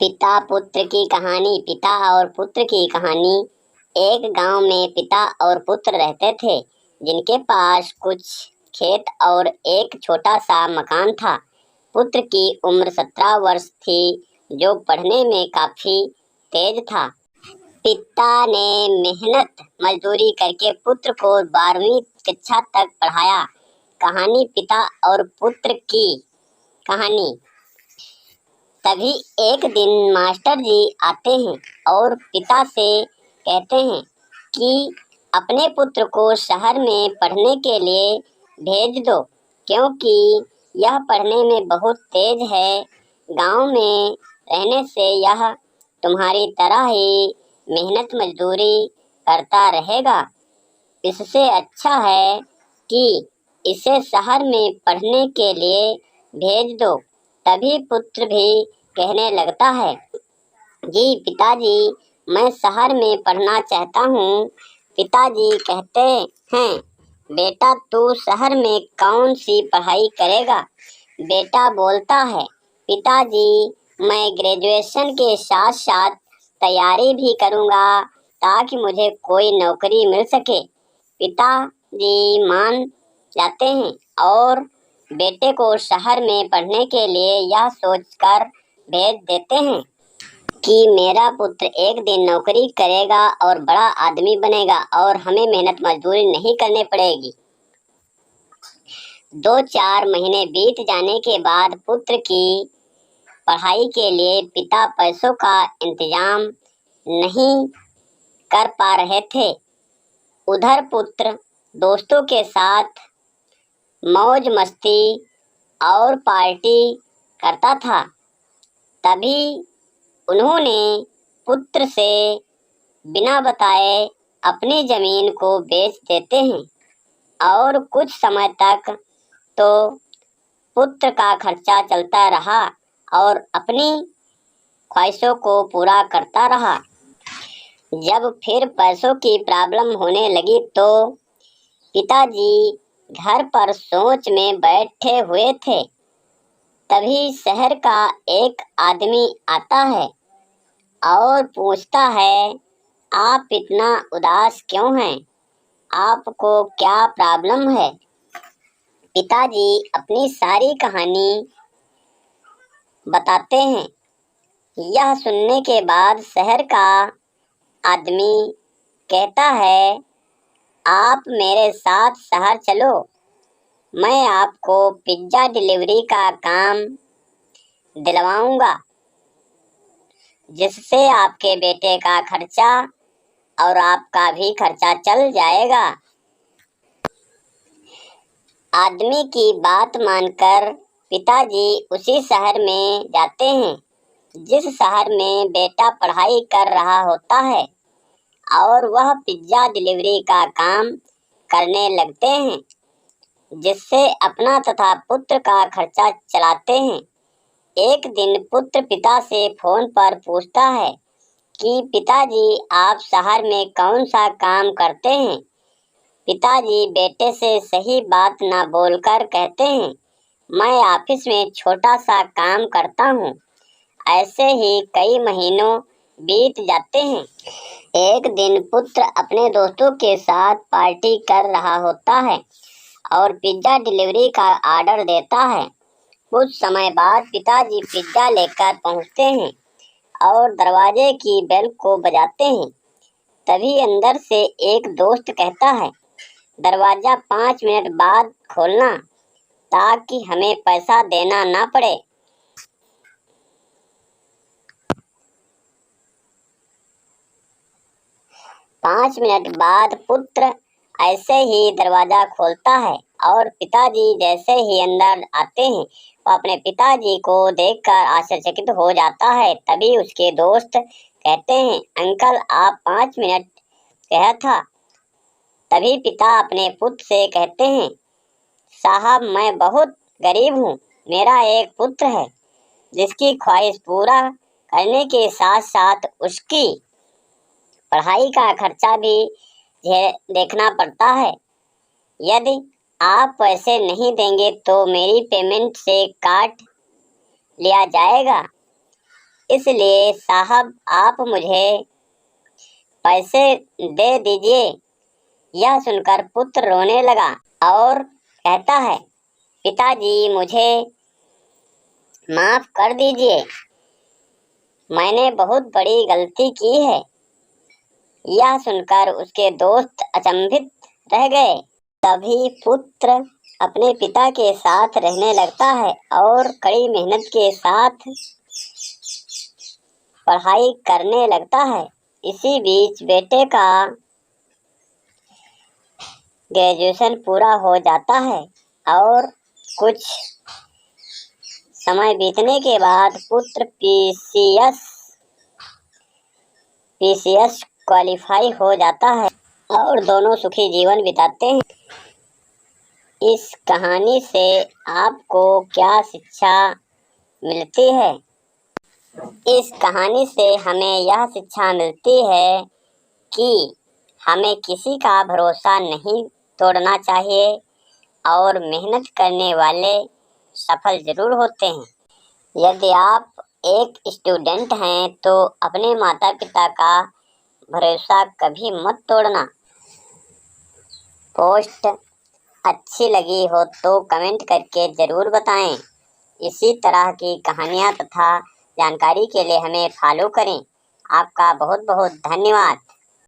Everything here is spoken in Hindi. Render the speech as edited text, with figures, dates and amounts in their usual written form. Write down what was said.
पिता पुत्र की कहानी। पिता और पुत्र की कहानी। एक गांव में पिता और पुत्र रहते थे, जिनके पास कुछ खेत और एक छोटा सा मकान था। पुत्र की उम्र 17 वर्ष थी, जो पढ़ने में काफी तेज था। पिता ने मेहनत मजदूरी करके पुत्र को 12वीं कक्षा तक पढ़ाया। कहानी पिता और पुत्र की कहानी। तभी एक दिन मास्टर जी आते हैं और पिता से कहते हैं कि अपने पुत्र को शहर में पढ़ने के लिए भेज दो, क्योंकि यह पढ़ने में बहुत तेज है। गांव में रहने से यह तुम्हारी तरह ही मेहनत मजदूरी करता रहेगा। इससे अच्छा है कि इसे शहर में पढ़ने के लिए भेज दो। तभी पुत्र भी कहने लगता है, जी पिताजी, मैं शहर में पढ़ना चाहता हूँ। पिताजी कहते हैं, बेटा तू शहर में कौन सी पढ़ाई करेगा? बेटा बोलता है, पिताजी मैं ग्रेजुएशन के साथ साथ तैयारी भी करूँगा, ताकि मुझे कोई नौकरी मिल सके। पिताजी मान जाते हैं और बेटे को शहर में पढ़ने के लिए यह सोचकर भेज देते हैं कि मेरा पुत्र एक दिन नौकरी करेगा और बड़ा आदमी बनेगा और हमें मेहनत मजदूरी नहीं करनी पड़ेगी। 2-4 महीने बीत जाने के बाद पुत्र की पढ़ाई के लिए पिता पैसों का इंतजाम नहीं कर पा रहे थे। उधर पुत्र दोस्तों के साथ मौज मस्ती और पार्टी करता था। तभी उन्होंने पुत्र से बिना बताए अपनी जमीन को बेच देते हैं और कुछ समय तक तो पुत्र का खर्चा चलता रहा और अपनी ख्वाहिशों को पूरा करता रहा। जब फिर पैसों की प्रॉब्लम होने लगी तो पिताजी घर पर सोच में बैठे हुए थे। तभी शहर का एक आदमी आता है और पूछता है, आप इतना उदास क्यों हैं? आपको क्या प्रॉब्लम है? पिताजी अपनी सारी कहानी बताते हैं। यह सुनने के बाद शहर का आदमी कहता है, आप मेरे साथ शहर चलो, मैं आपको पिज्जा डिलीवरी का काम दिलवाऊंगा, जिससे आपके बेटे का खर्चा और आपका भी खर्चा चल जाएगा। आदमी की बात मानकर पिताजी उसी शहर में जाते हैं जिस शहर में बेटा पढ़ाई कर रहा होता है, और वह पिज्जा डिलीवरी का काम करने लगते हैं, जिससे अपना तथा पुत्र का खर्चा चलाते हैं। एक दिन पुत्र पिता से फोन पर पूछता है कि पिताजी आप शहर में कौन सा काम करते हैं? पिताजी बेटे से सही बात न बोलकर कहते हैं, मैं ऑफिस में छोटा सा काम करता हूँ। ऐसे ही कई महीनों बीत जाते हैं। एक दिन पुत्र अपने दोस्तों के साथ पार्टी कर रहा होता है और पिज्जा डिलीवरी का ऑर्डर देता है। कुछ समय बाद पिताजी पिज्जा लेकर पहुँचते हैं और दरवाजे की बेल को बजाते हैं। तभी अंदर से एक दोस्त कहता है, दरवाजा 5 मिनट बाद खोलना, ताकि हमें पैसा देना ना पड़े। 5 मिनट बाद पुत्र ऐसे ही दरवाजा खोलता है और पिताजी जैसे ही अंदर आते हैं, वह अपने पिताजी को देखकर आश्चर्यचकित हो जाता है। तभी उसके दोस्त कहते हैं, अंकल आप 5 मिनट कहा था। तभी पिता अपने पुत्र से कहते हैं, साहब मैं बहुत गरीब हूँ। मेरा एक पुत्र है जिसकी ख्वाहिश पूरा करने के साथ साथ उसकी पढ़ाई का खर्चा भी देखना पड़ता है। यदि आप पैसे नहीं देंगे तो मेरी पेमेंट से काट लिया जाएगा। इसलिए साहब आप मुझे पैसे दे दीजिए। यह सुनकर पुत्र रोने लगा और कहता है, पिताजी मुझे माफ कर दीजिए, मैंने बहुत बड़ी गलती की है। यह सुनकर उसके दोस्त अचंभित रह गए। तभी पुत्र अपने पिता के साथ रहने लगता है और कड़ी मेहनत के साथ पढ़ाई करने लगता है। इसी बीच बेटे का ग्रेजुएशन पूरा हो जाता है और कुछ समय बीतने के बाद पुत्र पीसीएस क्वालिफाई हो जाता है और दोनों सुखी जीवन बिताते हैं। इस कहानी से आपको क्या शिक्षा मिलती है? इस कहानी से हमें यह शिक्षा मिलती है कि हमें किसी का भरोसा नहीं तोड़ना चाहिए और मेहनत करने वाले सफल जरूर होते हैं। यदि आप एक स्टूडेंट हैं तो अपने माता पिता का भरोसा कभी मत तोड़ना। पोस्ट अच्छी लगी हो तो कमेंट करके ज़रूर बताएं। इसी तरह की कहानियाँ तथा जानकारी के लिए हमें फॉलो करें। आपका बहुत बहुत धन्यवाद।